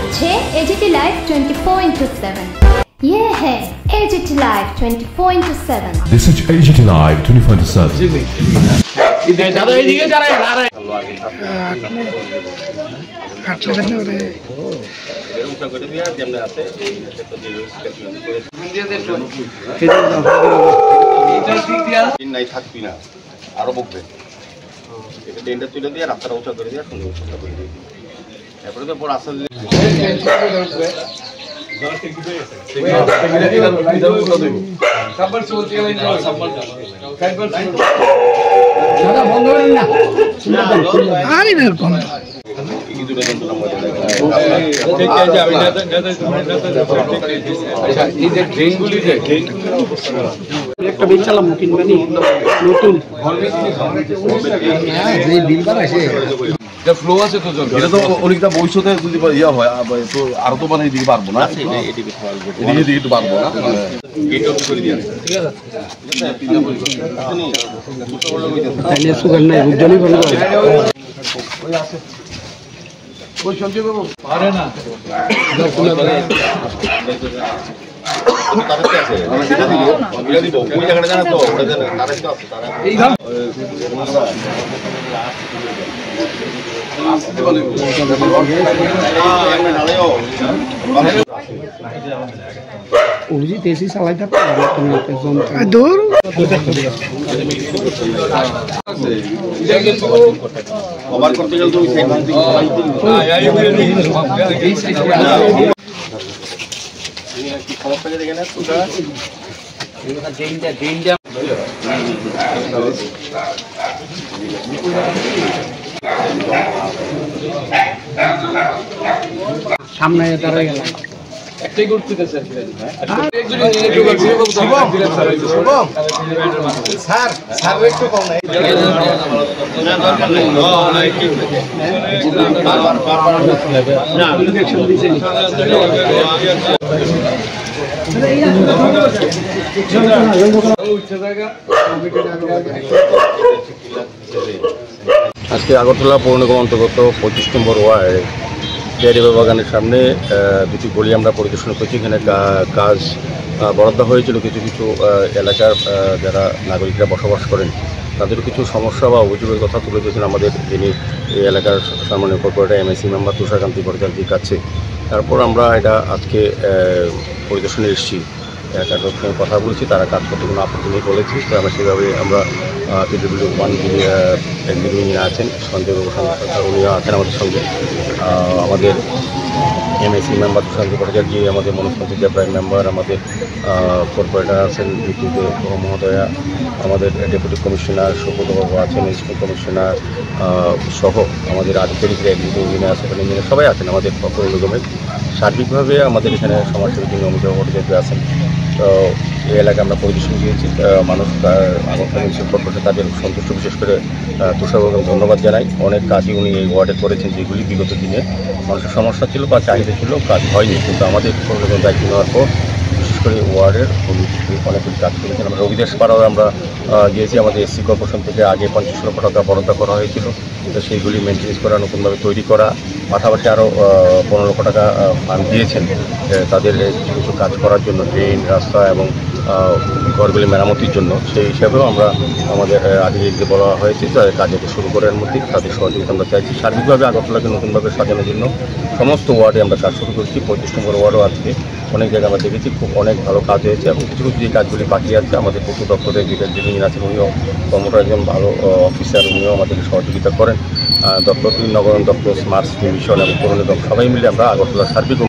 হচ্ছে AGT live 24/7। ये है AGT Live 24/7। This is AGT Live 24/7। ज़्यादा एजिके जा रहे हैं ला रहे हैं। নাই থাকবি না আরো বকবে এটা ট্রেনটা তুলে দিয়ে রাস্তাটা উঁচা করে দিয়ে সুন্দর উঁচা করে দিয়ে তারপরে তো পর আসল একটা বেচালাম কিনবানি নতুন ফ্লো আছে তো এটা তো অনেকটা ভবিষ্যতে যদি ইয়া হয় তো আরো তো মানে এদিকে পারবো না এদিকে একটু পারবো না সুগার নাই বুঝলি বলবো অভিজিৎ এসি চালাই থাকে দূর কভার করতে গেলে তো কি খবরটাকে দেখে না সামনে দাঁড়ায় গেল একটাই করতে স্যার স্যার একটু কম নাই আজকে আগরতলা পৌর নিগম অন্তর্গত 25 নম্বর ওয়ার্ড ডেয়ারি বাগানের সামনে দুটি গলি আমরা পরিদর্শন করছি। এখানে কাজ বরাদ্দ হয়েছিল কিছু কিছু এলাকার যারা নাগরিকরা বসবাস করেন তাদের কিছু সমস্যা বা অভিযোগের কথা তুলে ধরেছেন আমাদের যিনি এই এলাকার সম্মানীয় কর্পোরেটর MSC মেম্বার তুষারকান্তি ভট্টাচার্যের কাছে। তারপর আমরা এটা আজকে পরিদর্শনে এসেছি, এলাকার সঙ্গে কথা বলছি, তারা কাজ করতে কোনো আপত্তি নেই বলেছি। তো আমরা সেভাবে আমরা PW1 যিনি যিনি আছেন সঞ্জয় উনিও আছেন আমাদের সঙ্গে, আমাদের MSC মেম্বার তুষারকান্তি ভট্টাচার্য, আমাদের মনোজকান্তি দেবরায় মেম্বার, আমাদের কর্পোরেটর আছেন বিদ্যুতে মহোদয়া, আমাদের ডেপুটি কমিশনার সুব্রতবাবু আছেন, স্কুল কমিশনার সহ আমাদের আধিকারিকরা এক্সিকিউটিভ ইঞ্জিনিয়ার সুপার ইঞ্জিনিয়ার সবাই আছেন আমাদের পৌর নিগমের। সার্বিকভাবে আমাদের এখানে সমাজসেবী যিনি অমিতাভ ভট্টাচার্য আছেন। তো এই এলাকায় আমরা পরিদর্শন দিয়েছি, মানুষ আগরতলা মিউনিসিপাল কর্পোরেশন তাদের সন্তুষ্ট, বিশেষ করে তুষারবাবুকে ধন্যবাদ জানাই। অনেক কাজই উনি এই ওয়ার্ডে করেছেন যেগুলি বিগত দিনে মানুষের সমস্যা ছিল বা চাহিদা ছিল, কাজ হয়নি, কিন্তু আমাদের পৌর নিগম দায়িত্ব নেওয়ার পর বিশেষ করে ওয়ার্ডের অনেকগুলি কাজ করেছেন। আমরা রবিদাস পাড়াও আমরা গিয়েছি, আমাদের SC কর্পোরেশন থেকে আগে 25 লক্ষ টাকা বরাদ্দ করা হয়েছিল, তো সেইগুলি মেনটেন্স করা, নতুনভাবে তৈরি করা, পাশাপাশি আরও 15 লক্ষ টাকা ফান্ড দিয়েছেন তাদের কিছু কিছু কাজ করার জন্য, ড্রেন, রাস্তা এবং ঘরগুলি মেরামতির জন্য। সেই হিসাবেও আমরা আমাদের আধিকারিকদের বলা হয়েছে তাদের কাজ শুরু করার মধ্যে তাদের সহযোগিতা আমরা চাইছি। সার্বিকভাবে আগরতলাকে নতুনভাবে সাজানোর জন্য সমস্ত ওয়ার্ডে আমরা কাজ শুরু করছি। 25 নম্বর ওয়ার্ডও আজকে অনেক জায়গায় আমরা দেখেছি খুব অনেক ভালো কাজ হয়েছে, এবং কিছু কিছু যে কাজগুলি বাকি আছে আমাদের পূর্ত দপ্তরে যিনি আছেন উনিও কর্মটা একজন ভালো অফিসার, উনিও আমাদেরকে সহযোগিতা করেন। দপ্তরটি নগরায়ণ দপ্তর, স্মার্ট সিটি মিশন এবং পৌর নিগম সবাই মিলে আমরা আগরতলা সার্বিক